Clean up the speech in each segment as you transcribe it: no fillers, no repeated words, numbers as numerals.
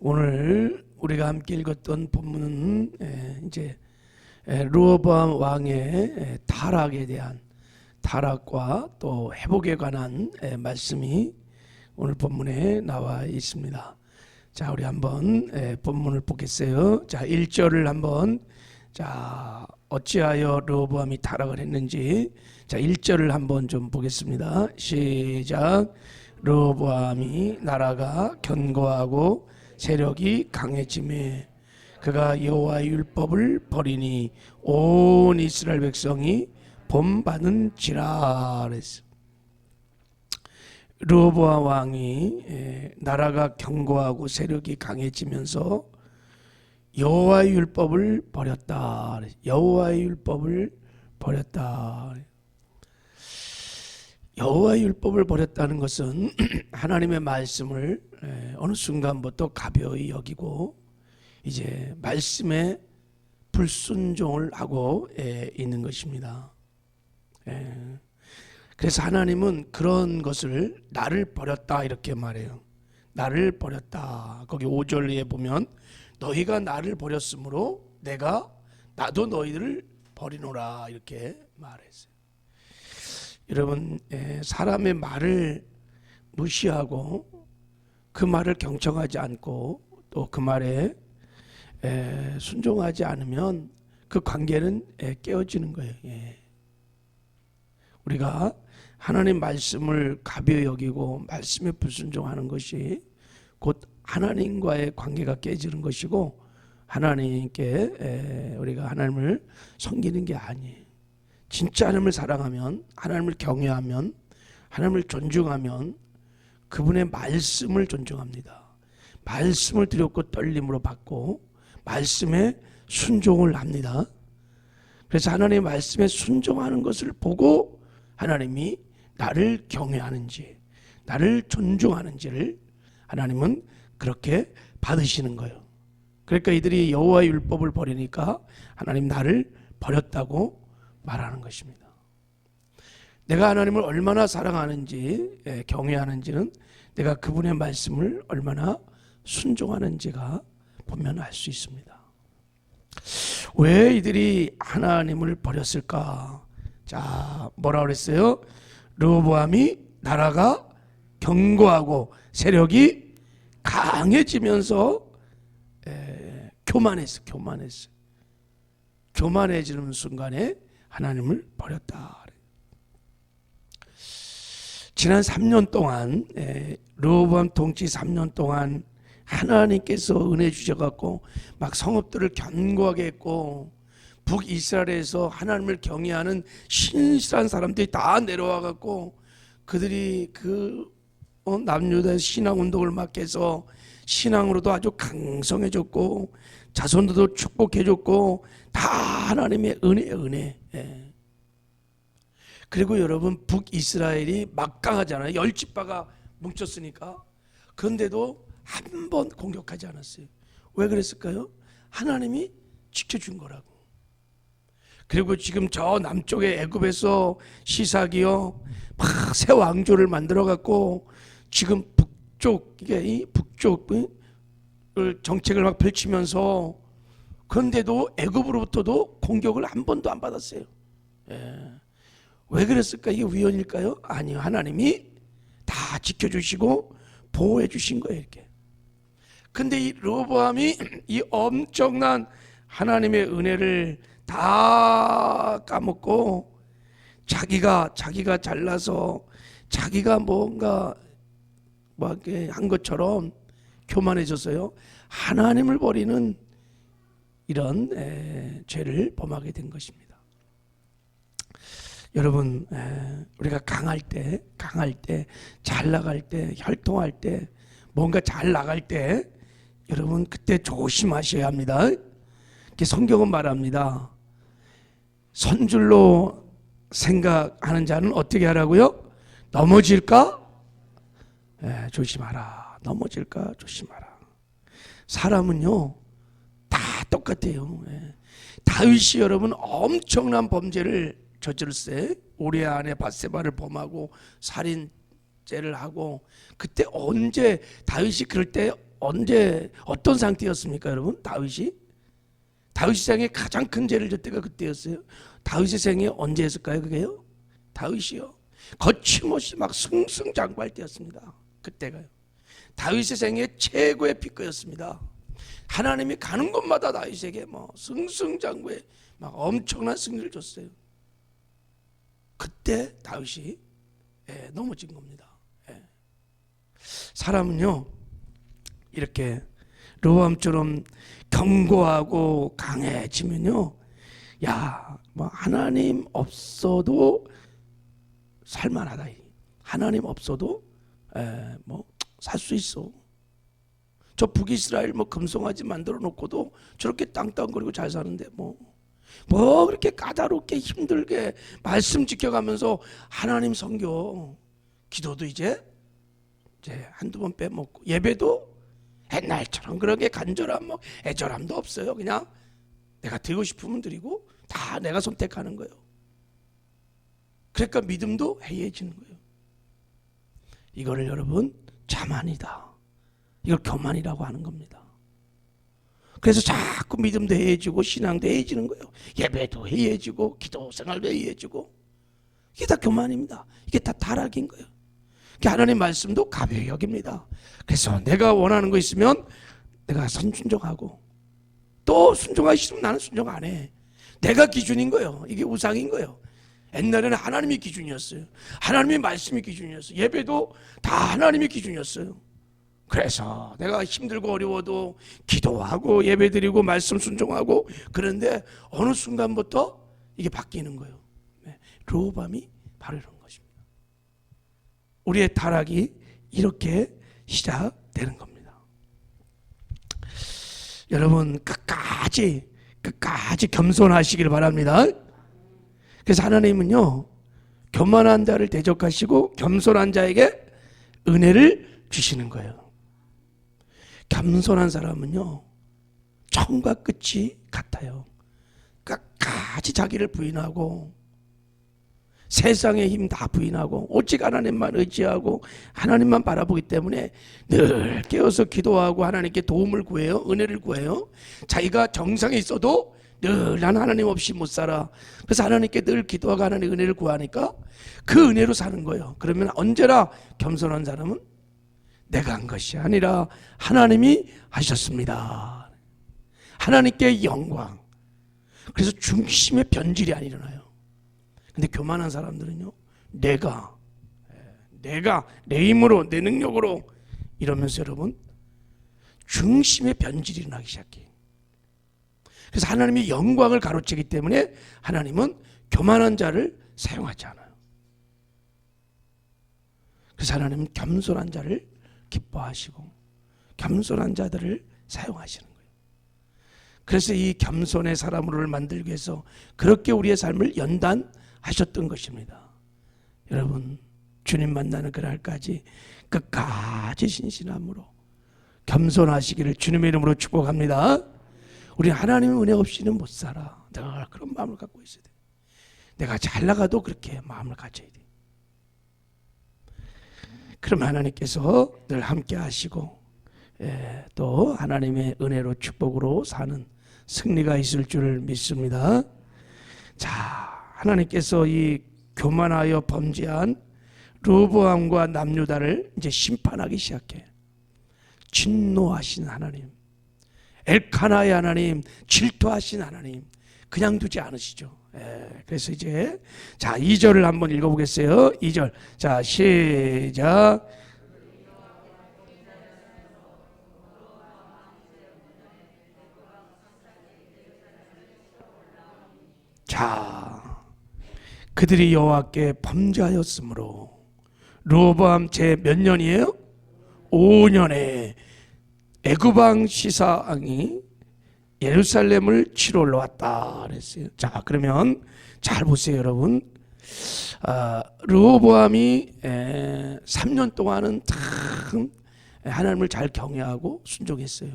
오늘 우리가 함께 읽었던 본문은 이제 르호보암 왕의 타락에 대한 타락과 또 회복에 관한 말씀이 오늘 본문에 나와 있습니다. 자, 우리 한번 본문을 보겠어요. 자, 1절을 한번 어찌하여 르호보암이 타락을 했는지 1절을 한번 좀 보겠습니다. 시작. 르호보암이 나라가 견고하고 세력이 강해지매 그가 여호와의 율법을 버리니 온 이스라엘 백성이 본받은지라 그랬어. 르호보암 왕이 나라가 견고하고 세력이 강해지면서 여호와의 율법을 버렸다. 여호와의 율법을 버렸다. 여호와의 율법을 버렸다는 것은 하나님의 말씀을 어느 순간부터 가벼이 여기고 이제 말씀에 불순종을 하고 있는 것입니다. 그래서 하나님은 그런 것을 나를 버렸다 이렇게 말해요. 나를 버렸다. 거기 5절에 보면 너희가 나를 버렸으므로 나도 너희를 버리노라 이렇게 말했어요. 여러분, 사람의 말을 무시하고 그 말을 경청하지 않고 또 그 말에 순종하지 않으면 그 관계는 깨어지는 거예요. 우리가 하나님 말씀을 가벼이 여기고 말씀에 불순종하는 것이 곧 하나님과의 관계가 깨지는 것이고 하나님께 우리가 하나님을 섬기는 게 아니에요. 진짜 하나님을 사랑하면, 하나님을 경외하면, 하나님을 존중하면 그분의 말씀을 존중합니다. 말씀을 두렵고 떨림으로 받고 말씀에 순종을 합니다. 그래서 하나님의 말씀에 순종하는 것을 보고 하나님이 나를 경외하는지 나를 존중하는지를 하나님은 그렇게 받으시는 거예요. 그러니까 이들이 여호와의 율법을 버리니까 하나님 나를 버렸다고 말하는 것입니다. 내가 하나님을 얼마나 사랑하는지 경외하는지는 내가 그분의 말씀을 얼마나 순종하는지가 보면 알 수 있습니다. 왜 이들이 하나님을 버렸을까? 자, 뭐라 그랬어요? 르호보암이 나라가 견고하고 세력이 강해지면서 교만해지는 순간에 하나님을 버렸다. 지난 3년 동안 르호보암 통치 3년 동안 하나님께서 은혜 주셔갖고 막 성읍들을 견고하게 했고 북이스라엘에서 하나님을 경외하는 신실한 사람들이 다 내려와갖고 그들이 남유다의 신앙운동을 막 해서 신앙으로도 아주 강성해졌고 자손들도 축복해줬고 다 하나님의 은혜. 그리고 여러분 북이스라엘이 막강하잖아요. 10지파가 뭉쳤으니까. 그런데도 한 번 공격하지 않았어요. 왜 그랬을까요? 하나님이 지켜준 거라고. 그리고 지금 저 남쪽의 애굽에서 시삭이요 막 새 왕조를 만들어 갖고 지금 북쪽을 정책을 막 펼치면서 그런데도 애굽으로부터도 공격을 한 번도 안 받았어요. 왜 그랬을까? 이게 우연일까요? 아니요, 하나님이 다 지켜주시고 보호해 주신 거예요. 이렇게. 근데 이 르호보암이 이 엄청난 하나님의 은혜를 다 까먹고 자기가 잘나서 자기가 뭔가 한 것처럼 교만해졌어요. 하나님을 버리는 이런 죄를 범하게 된 것입니다. 여러분, 우리가 강할 때, 잘 나갈 때, 혈통할 때, 뭔가 잘 나갈 때 여러분 그때 조심하셔야 합니다. 성경은 말합니다. 선줄로 생각하는 자는 어떻게 하라고요? 넘어질까? 조심하라. 넘어질까? 조심하라. 사람은요 다 똑같아요. 다윗이 여러분 엄청난 범죄를 저질렀어요. 우리아 안에 밧세바를 범하고 살인죄를 하고 그때 언제 다윗이 그럴 때 언제 어떤 상태였습니까, 여러분? 다윗이 생에 가장 큰 죄를 질 때가 그때였어요. 다윗의 생에 언제 했을까요, 그게요? 다윗이요. 거침없이 막 승승장구할 때였습니다. 그때가요. 다윗의 생애 최고의 피크였습니다. 하나님이 가는 곳마다 다윗에게 뭐 승승장구에 막 엄청난 승리를 줬어요. 그때 다윗이 넘어진 겁니다. 사람은요, 이렇게 르호보암처럼 견고하고 강해지면요, 야, 뭐 하나님 없어도 살만하다. 하나님 없어도 뭐 살 수 있어. 저 북이스라엘 뭐 금송아지 만들어 놓고도 저렇게 땅땅거리고 잘 사는데 뭐 그렇게 까다롭게 힘들게 말씀 지켜가면서 하나님 섬겨. 기도도 이제 한두 번 빼먹고, 예배도 옛날처럼 그렇게 간절함 뭐 애절함도 없어요. 그냥 내가 드리고 싶으면 드리고 다 내가 선택하는 거예요. 그러니까 믿음도 해이해지는 거예요. 이거를 여러분 자만이다, 이걸 교만이라고 하는 겁니다. 그래서 자꾸 믿음도 해이해지고 신앙도 해이해지는 거예요. 예배도 해이해지고 기도 생활도 해이해지고, 이게 다 교만입니다. 이게 다 타락인 거예요. 하나님 말씀도 가벼이 여깁니다. 그래서 내가 원하는 거 있으면 내가 순종하고, 또 순종하기 싫으면 나는 순종 안 해. 내가 기준인 거예요. 이게 우상인 거예요. 옛날에는 하나님이 기준이었어요. 하나님의 말씀이 기준이었어요. 예배도 다 하나님의 기준이었어요. 그래서 내가 힘들고 어려워도 기도하고 예배드리고 말씀 순종하고, 그런데 어느 순간부터 이게 바뀌는 거예요. 르호보암이 바로 이런 것입니다. 우리의 타락이 이렇게 시작되는 겁니다. 여러분 끝까지 겸손하시길 바랍니다. 그래서 하나님은요, 교만한 자를 대적하시고 겸손한 자에게 은혜를 주시는 거예요. 겸손한 사람은요, 처음과 끝이 같아요. 끝까지 자기를 부인하고 세상의 힘 다 부인하고 오직 하나님만 의지하고 하나님만 바라보기 때문에 늘 깨어서 기도하고 하나님께 도움을 구해요. 은혜를 구해요. 자기가 정상에 있어도 늘 난 하나님 없이 못 살아. 그래서 하나님께 늘 기도하고 하나님의 은혜를 구하니까 그 은혜로 사는 거예요. 그러면 언제나 겸손한 사람은 내가 한 것이 아니라 하나님이 하셨습니다. 하나님께 영광. 그래서 중심의 변질이 안 일어나요. 근데 교만한 사람들은요, 내가 내 힘으로 내 능력으로 이러면서 여러분 중심의 변질이 일어나기 시작해요. 그래서 하나님이 영광을 가로채기 때문에 하나님은 교만한 자를 사용하지 않아요. 그래서 하나님은 겸손한 자를 기뻐하시고 겸손한 자들을 사용하시는 거예요. 그래서 이 겸손의 사람으로를 만들기 위해서 그렇게 우리의 삶을 연단하셨던 것입니다. 여러분 주님 만나는 그날까지 끝까지 신실함으로 겸손하시기를 주님의 이름으로 축복합니다. 우리 하나님의 은혜 없이는 못 살아. 늘 그런 마음을 갖고 있어야 돼. 내가 잘 나가도 그렇게 마음을 가져야 돼. 그럼 하나님께서 늘 함께 하시고 또 하나님의 은혜로 축복으로 사는 승리가 있을 줄 믿습니다. 자, 하나님께서 이 교만하여 범죄한 르호보암과 남유다를 이제 심판하기 시작해. 진노하신 하나님, 엘카나의 하나님, 질투하신 하나님, 그냥 두지 않으시죠. 그래서 이제 자 2절을 한번 읽어보겠어요. 2절 자 시작. 자, 그들이 여호와께 범죄하였으므로. 르호보암 제 몇 년이에요? 5년에 애굽왕 시사왕이 예루살렘을 치러 올라왔다 그랬어요. 자, 그러면 잘 보세요, 여러분. 르호보암이 3년 동안은 참 하나님을 잘 경외하고 순종했어요.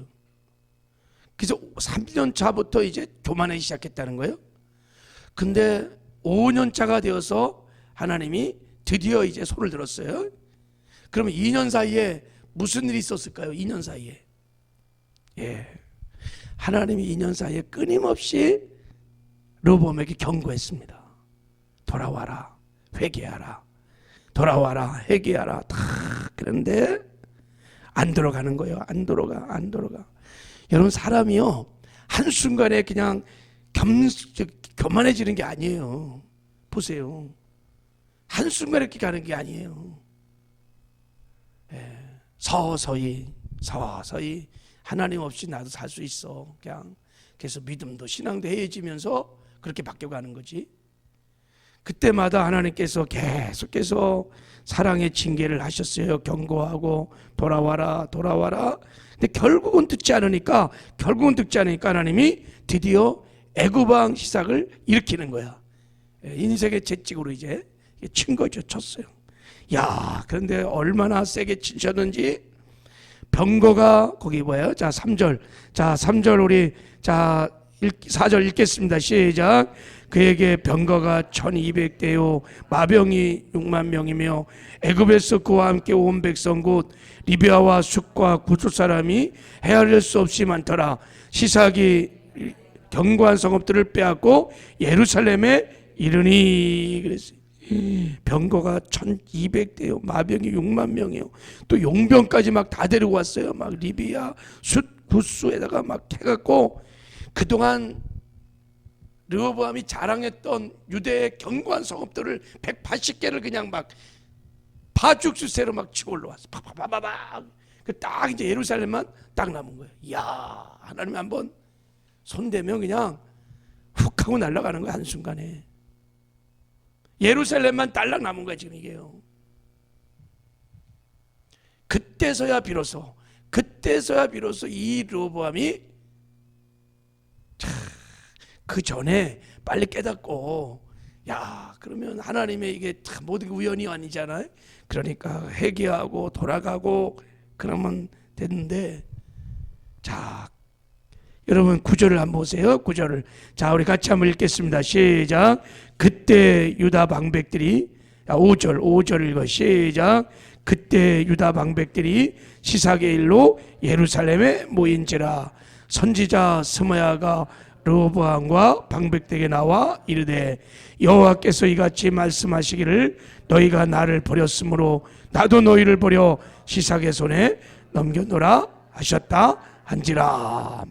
그래서 3년 차부터 이제 교만하기 시작했다는 거예요. 근데 5년 차가 되어서 하나님이 드디어 이제 손을 들었어요. 그러면 2년 사이에 무슨 일이 있었을까요? 2년 사이에 예, 하나님이 2년 사이에 끊임없이 르호보암에게 경고했습니다. 돌아와라, 회개하라. 돌아와라, 회개하라. 다 그런데 안 들어가는 거예요. 안 들어가. 여러분, 사람이요, 한순간에 그냥 교만해지는 게 아니에요. 보세요. 한순간에 이렇게 가는 게 아니에요. 예, 서서히 하나님 없이 나도 살 수 있어. 그냥 그래서 믿음도 신앙도 해해지면서 그렇게 바뀌어가는 거지. 그때마다 하나님께서 계속해서 사랑의 징계를 하셨어요. 경고하고 돌아와라. 근데 결국은 듣지 않으니까 하나님이 드디어 애굽왕 시삭을 일으키는 거야. 인생의 채찍으로 이제 친 거죠. 쳤어요. 야, 그런데 얼마나 세게 치셨는지. 병거가 거기 뭐예요? 자, 3절 우리 4절 읽겠습니다. 시작. 그에게 병거가 1200대요 마병이 6만 명이며 애굽에서 그와 함께 온 백성 곧 리비아와 숫과 구스 사람이 헤아릴 수 없이 많더라. 시삭이 견고한 성읍들을 빼앗고 예루살렘에 이르니. 그랬어요. 병거가 1200대요 마병이 6만 명이요 또 용병까지 막 다 데리고 왔어요. 막 리비아 숫 구스에다가 막 해갖고 그동안 르호보암이 자랑했던 유대의 견고한 성읍들을 180개를 그냥 막 파죽수세로 막 치고 올라왔어. 팍팍팍팍. 그 딱 이제 예루살렘만 딱 남은 거예요. 이야, 하나님이 한번 손대면 그냥 훅 하고 날아가는 거야. 한순간에 예루살렘만 딸랑 남은 거야. 지금 이게요. 그때서야 비로소 이 르호보암이 그 전에 빨리 깨닫고, 야, 그러면 하나님의 이게 참 모든 게 우연이 아니잖아요. 그러니까 회개하고 돌아가고 그러면 됐는데, 자, 여러분 9절을 한번 보세요. 9절을. 자, 우리 같이 한번 읽겠습니다. 시작. 그때 유다 방백들이 5절 읽어. 시작. 그때 유다 방백들이 시삭의 일로 예루살렘에 모인지라. 선지자 스마야가 르호보암과 방백들에게 나와 이르되 여호와께서 이같이 말씀하시기를 너희가 나를 버렸으므로 나도 너희를 버려 시삭의 손에 넘겨놓으라 하셨다 한지라.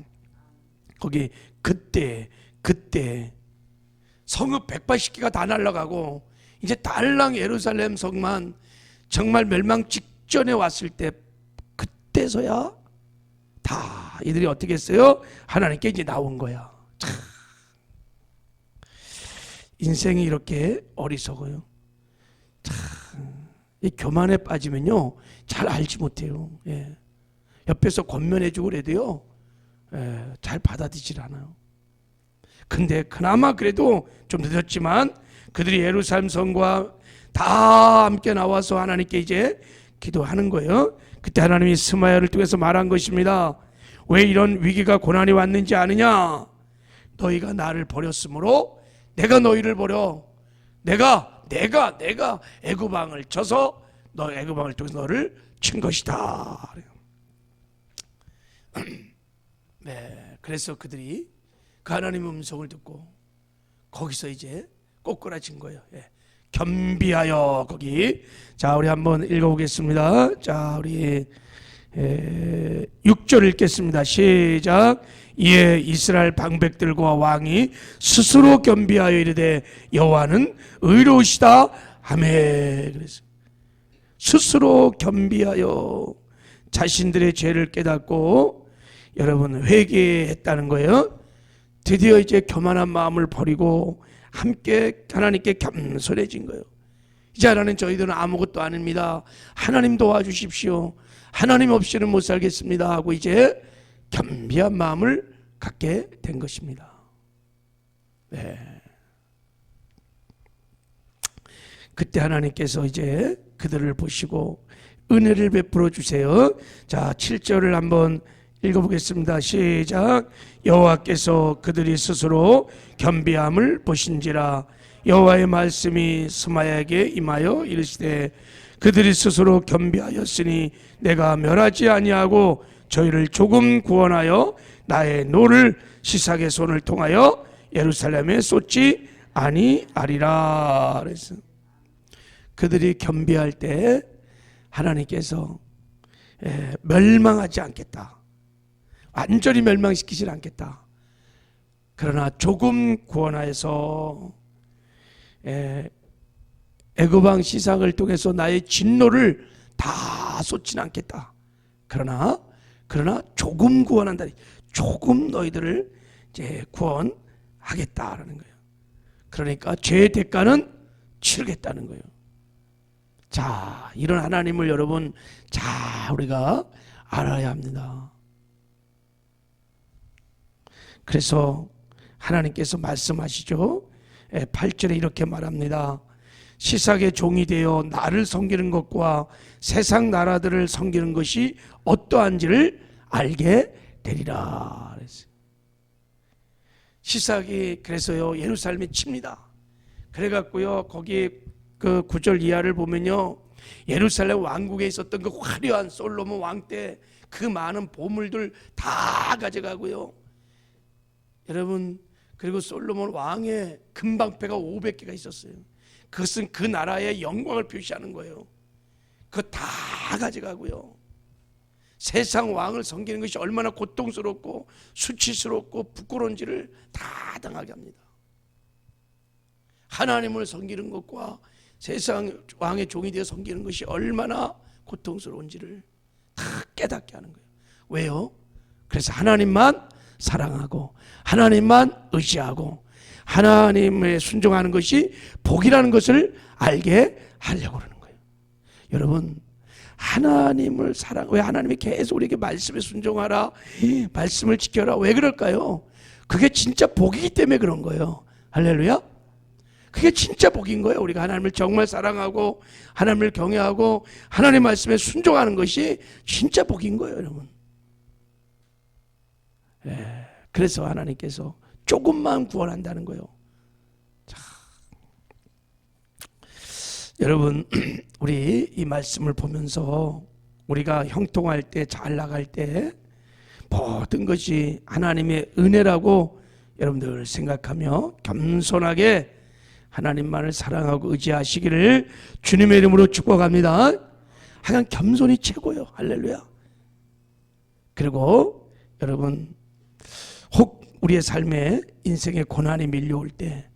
거기 그때 성읍 180개가 다 날아가고 이제 달랑 예루살렘 성만 정말 멸망 직전에 왔을 때, 그때서야 다 이들이 어떻게 했어요? 하나님께 이제 나온 거야. 참, 인생이 이렇게 어리석어요. 참, 이 교만에 빠지면요 잘 알지 못해요. 예. 옆에서 권면해주고 그래도요, 잘 받아들이질 않아요. 근데 그나마 그래도 좀 늦었지만 그들이 예루살렘 성과 다 함께 나와서 하나님께 이제 기도하는 거예요. 그때 하나님이 스마야를 통해서 말한 것입니다. 왜 이런 위기가 고난이 왔는지 아느냐? 너희가 나를 버렸으므로 내가 너희를 버려. 내가 애굽왕을 쳐서 너 애굽왕을 통해서 너를 친 것이다. 네, 그래서 그들이 그 하나님의 음성을 듣고 거기서 이제 꼬꾸라진 거예요. 예. 겸비하여 거기. 자, 우리 한번 읽어보겠습니다. 자, 우리 6절 읽겠습니다. 시작. 이에 이스라엘 방백들과 왕이 스스로 겸비하여 이르되 여호와는 의로우시다 하매. 그래서 스스로 겸비하여 자신들의 죄를 깨닫고 여러분 회개했다는 거예요. 드디어 이제 교만한 마음을 버리고 함께 하나님께 겸손해진 거예요. 이제 하나님, 저희들은 아무것도 아닙니다. 하나님 도와주십시오. 하나님 없이는 못 살겠습니다 하고 이제 겸비한 마음을 갖게 된 것입니다. 네. 그때 하나님께서 이제 그들을 보시고 은혜를 베풀어 주세요. 자, 7절을 한번 읽어보겠습니다. 시작. 여호와께서 그들이 스스로 겸비함을 보신지라. 여호와의 말씀이 스마야에게 임하여 이르시되 그들이 스스로 겸비하였으니 내가 멸하지 아니하고 저희를 조금 구원하여 나의 노를 시삭의 손을 통하여 예루살렘에 쏟지 아니하리라. 그래서 그들이 겸비할 때 하나님께서 멸망하지 않겠다, 완전히 멸망시키지 않겠다. 그러나 조금 구원하여서 애굽 왕 시삭을 통해서 나의 진노를 다 쏟지는 않겠다. 그러나 조금 구원한다. 조금 너희들을 이제 구원하겠다라는 거예요. 그러니까 죄의 대가는 치르겠다는 거예요. 자, 이런 하나님을 여러분 잘 우리가 알아야 합니다. 그래서 하나님께서 말씀하시죠. 8절에 이렇게 말합니다. 시삭의 종이 되어 나를 섬기는 것과 세상 나라들을 섬기는 것이 어떠한지를 알게 되리라. 시삭이 그래서요 예루살렘에 칩니다. 그래갖고요 거기 그 9절 이하를 보면요, 예루살렘 왕국에 있었던 그 화려한 솔로몬 왕 때 그 많은 보물들 다 가져가고요. 여러분, 그리고 솔로몬 왕의 금방패가 500개가 있었어요. 그것은 그 나라의 영광을 표시하는 거예요. 그거 다 가져가고요. 세상 왕을 섬기는 것이 얼마나 고통스럽고 수치스럽고 부끄러운지를 다 당하게 합니다. 하나님을 섬기는 것과 세상 왕의 종이 되어 섬기는 것이 얼마나 고통스러운지를 다 깨닫게 하는 거예요. 왜요? 그래서 하나님만 사랑하고 하나님만 의지하고 하나님에 순종하는 것이 복이라는 것을 알게 하려고 그러는 거예요. 여러분, 하나님을 왜 하나님이 계속 우리에게 말씀에 순종하라, 말씀을 지켜라, 왜 그럴까요? 그게 진짜 복이기 때문에 그런 거예요. 할렐루야. 그게 진짜 복인 거예요. 우리가 하나님을 정말 사랑하고 하나님을 경외하고 하나님 말씀에 순종하는 것이 진짜 복인 거예요, 여러분. 그래서 하나님께서 조금만 구원한다는 거예요. 자, 여러분, 우리 이 말씀을 보면서 우리가 형통할 때, 잘 나갈 때 모든 것이 하나님의 은혜라고 여러분들 생각하며 겸손하게 하나님만을 사랑하고 의지하시기를 주님의 이름으로 축복합니다. 하여간 겸손이 최고예요. 할렐루야. 그리고 여러분, 혹 우리의 삶에 인생의 고난이 밀려올 때,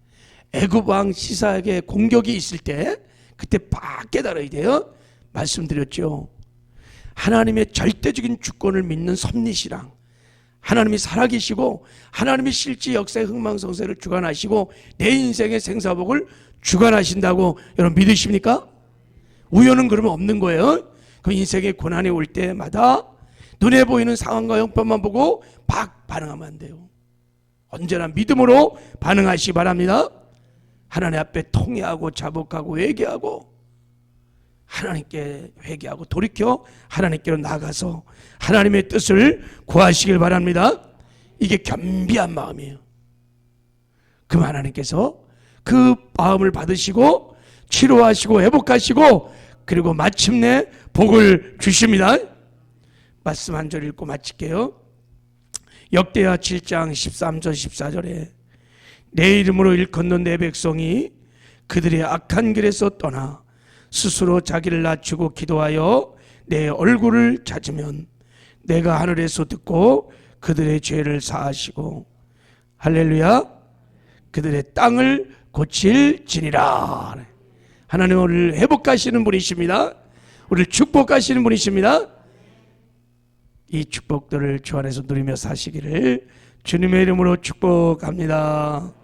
애굽 왕 시삭에게 공격이 있을 때 그때 막 깨달아야 돼요. 말씀드렸죠. 하나님의 절대적인 주권을 믿는 섭리시랑 하나님이 살아계시고 하나님이 실제 역사의 흥망성쇠를 주관하시고 내 인생의 생사복을 주관하신다고 여러분 믿으십니까? 우연은 그러면 없는 거예요. 그 인생의 고난이 올 때마다 눈에 보이는 상황과 형편만 보고 막 반응하면 안 돼요. 언제나 믿음으로 반응하시기 바랍니다. 하나님 앞에 통회하고 자복하고 회개하고 하나님께 회개하고 돌이켜 하나님께로 나가서 하나님의 뜻을 구하시길 바랍니다. 이게 겸비한 마음이에요. 그럼 하나님께서 그 마음을 받으시고 치료하시고 회복하시고 그리고 마침내 복을 주십니다. 말씀 한 절 읽고 마칠게요. 역대하 7장 13절 14절에 내 이름으로 일컫는 내 백성이 그들의 악한 길에서 떠나 스스로 자기를 낮추고 기도하여 내 얼굴을 찾으면 내가 하늘에서 듣고 그들의 죄를 사하시고 할렐루야 그들의 땅을 고칠지니라. 하나님은 우리를 회복하시는 분이십니다. 우리를 축복하시는 분이십니다. 이 축복들을 주 안에서 누리며 사시기를 주님의 이름으로 축복합니다.